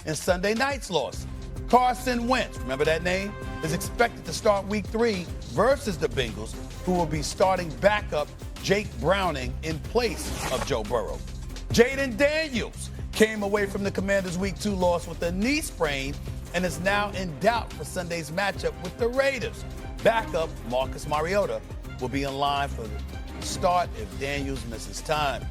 in Sunday night's loss. Carson Wentz, remember that name, is expected to start week 3 versus the Bengals, who will be starting backup Jake Browning in place of Joe Burrow. Jayden Daniels came away from the Commanders' week 2 loss with a knee sprain and is now in doubt for Sunday's matchup with the Raiders. Backup Marcus Mariota will be in line for the start if Daniels misses time.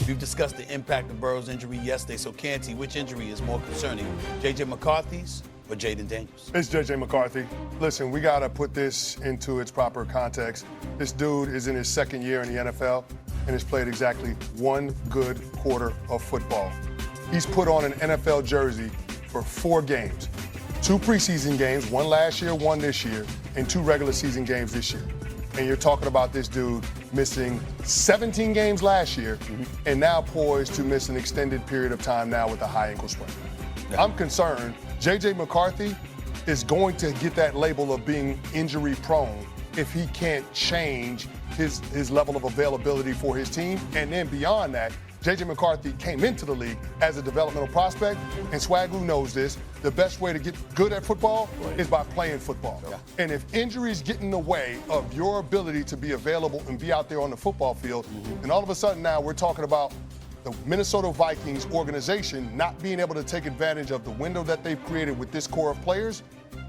We've discussed the impact of Burrow's injury yesterday, so Canty, which injury is more concerning, J.J. McCarthy's or Jayden Daniels? It's J.J. McCarthy. Listen, we got to put this into its proper context. This dude is in his second year in the NFL and has played exactly 1 good quarter of football. He's put on an NFL jersey for 4 games. 2 preseason games, 1 last year, 1 this year, and 2 regular season games this year. And you're talking about this dude missing 17 games last year and now poised to miss an extended period of time now with a high ankle sprain. Yeah. I'm concerned J.J. McCarthy is going to get that label of being injury prone if he can't change his level of availability for his team. And then beyond that, J.J. McCarthy came into the league as a developmental prospect, and Swagoo knows this. The best way to get good at football is by playing football. Yeah. And if injuries get in the way of your ability to be available and be out there on the football field, then all of a sudden now we're talking about the Minnesota Vikings organization not being able to take advantage of the window that they've created with this core of players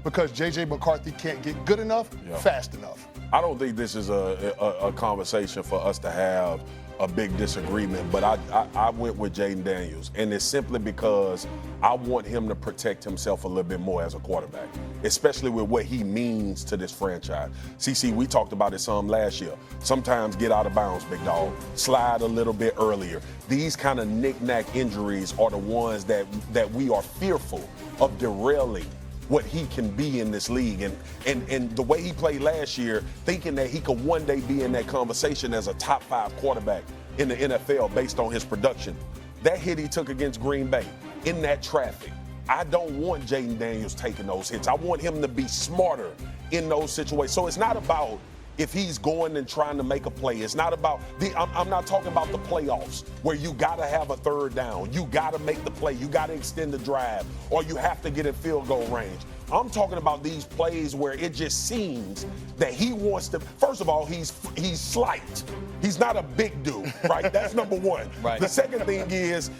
because J.J. McCarthy can't get good enough, fast enough. I don't think this is a conversation for us to have a big disagreement, but I went with Jayden Daniels, and it's simply because I want him to protect himself a little bit more as a quarterback, especially with what he means to this franchise. CC, we talked about it some last year. Sometimes get out of bounds, big dog. Slide a little bit earlier. These kind of knick-knack injuries are the ones that we are fearful of derailing what he can be in this league. And the way he played last year, thinking that he could one day be in that conversation as a top 5 quarterback in the NFL based on his production. That hit he took against Green Bay in that traffic. I don't want Jayden Daniels taking those hits. I want him to be smarter in those situations. So it's not about if he's going and trying to make a play. It's not about I'm not talking about the playoffs where you got to have a 3rd down. You got to make the play. You got to extend the drive, or you have to get in field goal range. I'm talking about these plays where it just seems that he wants to. First of all, he's slight. He's not a big dude, right? That's number one. Right. The second thing is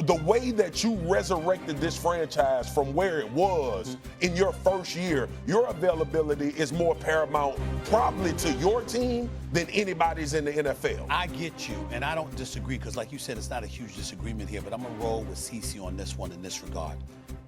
the way that you resurrected this franchise from where it was in your first year. Your availability is more paramount probably to your team than anybody's in the NFL. I get you, and I don't disagree because, like you said, it's not a huge disagreement here, but I'm going to roll with CC on this one in this regard.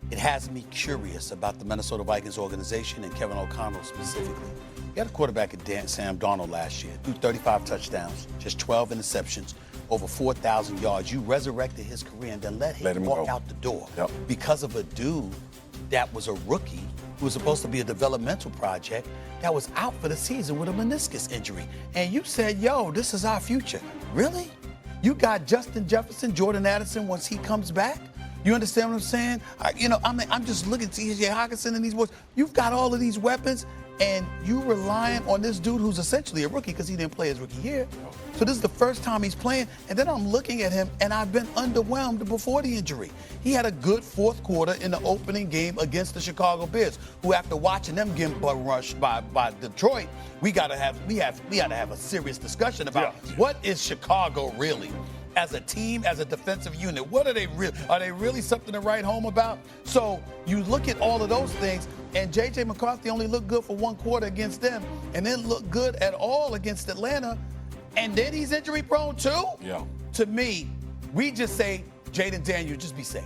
It has me curious about the Minnesota Vikings organization and Kevin O'Connell specifically. He had a quarterback at Sam Darnold last year, threw 35 touchdowns, just 12 interceptions, over 4,000 yards. You resurrected his career and then let him walk out the door because of a dude that was a rookie who was supposed to be a developmental project that was out for the season with a meniscus injury. And you said, yo, this is our future. Really? You got Justin Jefferson, Jordan Addison once he comes back? You understand what I'm saying? I'm just looking at T.J. Hockenson and these boys. You've got all of these weapons, and you relying on this dude who's essentially a rookie because he didn't play his rookie year. So this is the first time he's playing, and then I'm looking at him, and I've been underwhelmed before the injury. He had a good 4th quarter in the opening game against the Chicago Bears, who after watching them get butt rushed by Detroit, we gotta have a serious discussion about what is Chicago really? As a team, as a defensive unit, what are they really? Are they really something to write home about? So you look at all of those things, and J.J. McCarthy only looked good for 1 quarter against them, and then looked good at all against Atlanta, and then he's injury prone too? Yeah. To me, we just say, Jayden Daniels, just be safe.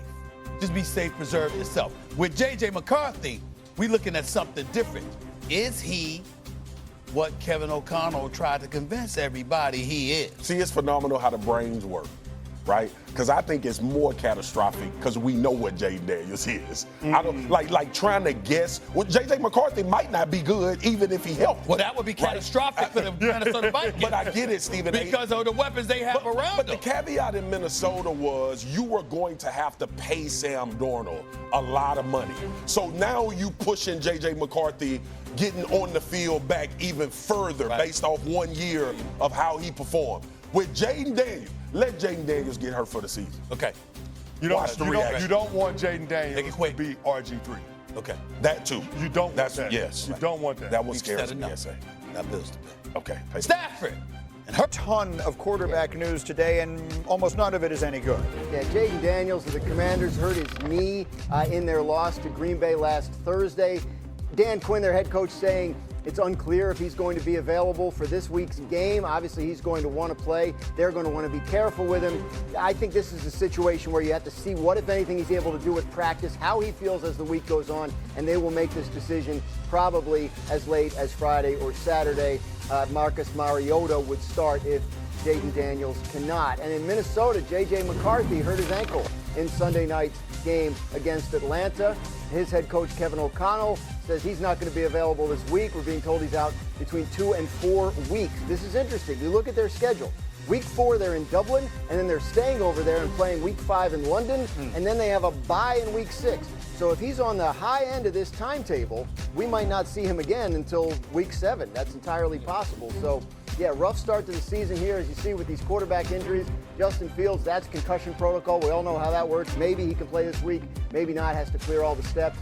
Just be safe, preserve yourself. With J.J. McCarthy, we're looking at something different. Is he what Kevin O'Connell tried to convince everybody he is? See, it's phenomenal how the brains work, right? Because I think it's more catastrophic because we know what Jayden Daniels is. I don't like trying to guess. Well, J.J. McCarthy might not be good even if he helped. Well, that would be catastrophic for the Minnesota Vikings. But I get it, Stephen. Because of the weapons they have around them. But the caveat in Minnesota was you were going to have to pay Sam Darnold a lot of money. So now you pushing J.J. McCarthy getting on the field back even further based off 1 year of how he performed. With Jayden Daniels, let Jayden Daniels get hurt for the season. Okay. Watch the reaction. You don't want Jayden Make Daniels it quick. to be RG3. Okay. That too. You don't want That's that. yes. You don't want that. That was We've scary said to me. enough. That builds the bit. Okay. Stafford. And her Ton of quarterback news today, and almost none of it is any good. Yeah, Jayden Daniels of the Commanders hurt his knee in their loss to Green Bay last Thursday. Dan Quinn, their head coach, saying it's unclear if he's going to be available for this week's game. Obviously, he's going to want to play. They're going to want to be careful with him. I think this is a situation where you have to see what, if anything, he's able to do with practice, how he feels as the week goes on, and they will make this decision probably as late as Friday or Saturday. Marcus Mariota would start if Jayden Daniels cannot. And in Minnesota, J.J. McCarthy hurt his ankle in Sunday night's game against Atlanta. His head coach, Kevin O'Connell, says he's not going to be available this week. We're being told he's out between 2 and 4 weeks. This is interesting. You look at their schedule. Week 4, they're in Dublin, and then they're staying over there and playing Week 5 in London, and then they have a bye in Week 6. So if he's on the high end of this timetable, we might not see him again until Week 7. That's entirely possible. So, yeah, rough start to the season here, as you see with these quarterback injuries. Justin Fields, that's concussion protocol. We all know how that works. Maybe he can play this week, maybe not, has to clear all the steps.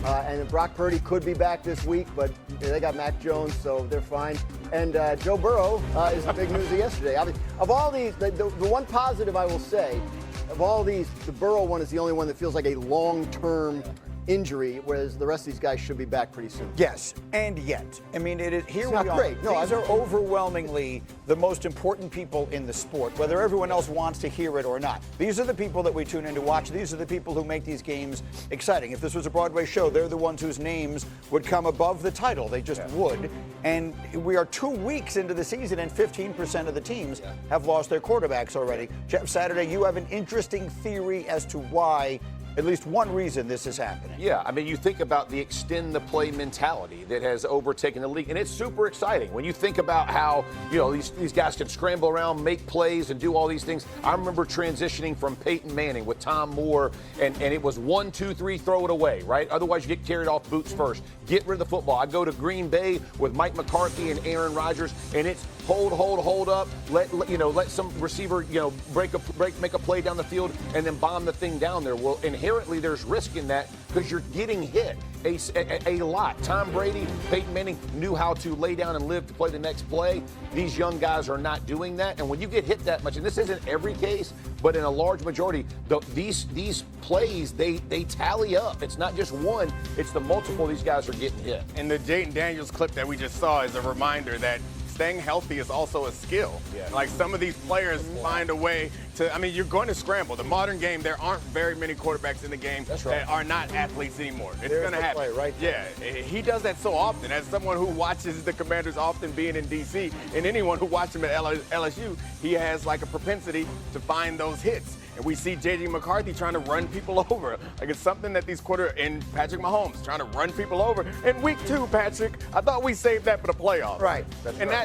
And then Brock Purdy could be back this week, but they got Mac Jones, so they're fine. And Joe Burrow is the big news of yesterday. I mean, of all these, the one positive I will say, of all these, the Burrow one is the only one that feels like a long-term injury, whereas the rest of these guys should be back pretty soon. Yes, and yet. I mean, it is here It's we not are. great. No, These are overwhelmingly the most important people in the sport, whether everyone else wants to hear it or not. These are the people that we tune in to watch. These are the people who make these games exciting. If this was a Broadway show, they're the ones whose names would come above the title. They just would. And we are 2 weeks into the season, and 15% of the teams have lost their quarterbacks already. Jeff Saturday, you have an interesting theory as to why, at least one reason this is happening. Yeah, I mean, you think about the extend the play mentality that has overtaken the league, and it's super exciting. When you think about how, these guys can scramble around, make plays, and do all these things. I remember transitioning from Peyton Manning with Tom Moore, and it was 1, 2, 3, throw it away, right? Otherwise, you get carried off boots first. Get rid of the football. I go to Green Bay with Mike McCarthy and Aaron Rodgers, and it's hold up, let some receiver, make a play down the field, and then bomb the thing down there. Well, inherently, there's risk in that because you're getting hit a lot. Tom Brady, Peyton Manning knew how to lay down and live to play the next play. These young guys are not doing that. And when you get hit that much, and this isn't every case, but in a large majority, these plays, they tally up. It's not just one, it's the multiple these guys are getting hit. And the Jayden Daniels clip that we just saw is a reminder that staying healthy is also a skill. Yeah. Like some of these players find a way to, you're going to scramble. The modern game, there aren't very many quarterbacks in the game that are not athletes anymore. It's going to happen. Play right there. Yeah, he does that so often. As someone who watches the Commanders often being in D.C., and anyone who watches him at LSU, he has like a propensity to find those hits. And we see J.J. McCarthy trying to run people over. Like it's something that these and Patrick Mahomes trying to run people over. In week 2, Patrick, I thought we saved that for the playoffs. Right.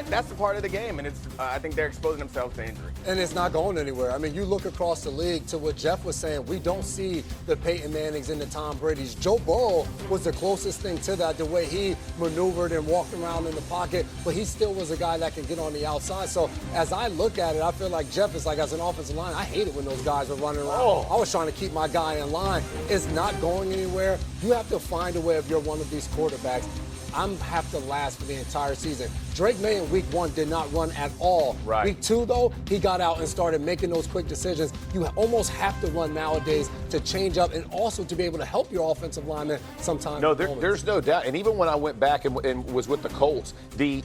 That's the part of the game, and it's I think they're exposing themselves to injury. And it's not going anywhere. I mean, you look across the league to what Jeff was saying. We don't see the Peyton Mannings and the Tom Brady's. Joe Burrow was the closest thing to that, the way he maneuvered and walked around in the pocket, but he still was a guy that can get on the outside. So as I look at it, I feel like Jeff is like, as an offensive line, I hate it when those guys are running around. I was trying to keep my guy in line. It's not going anywhere. You have to find a way if you're one of these quarterbacks. I'm have to last for the entire season. Drake May in week 1 did not run at all. Right. Week 2, though, he got out and started making those quick decisions. You almost have to run nowadays to change up and also to be able to help your offensive lineman sometimes. No, there's no doubt. And even when I went back and was with the Colts, the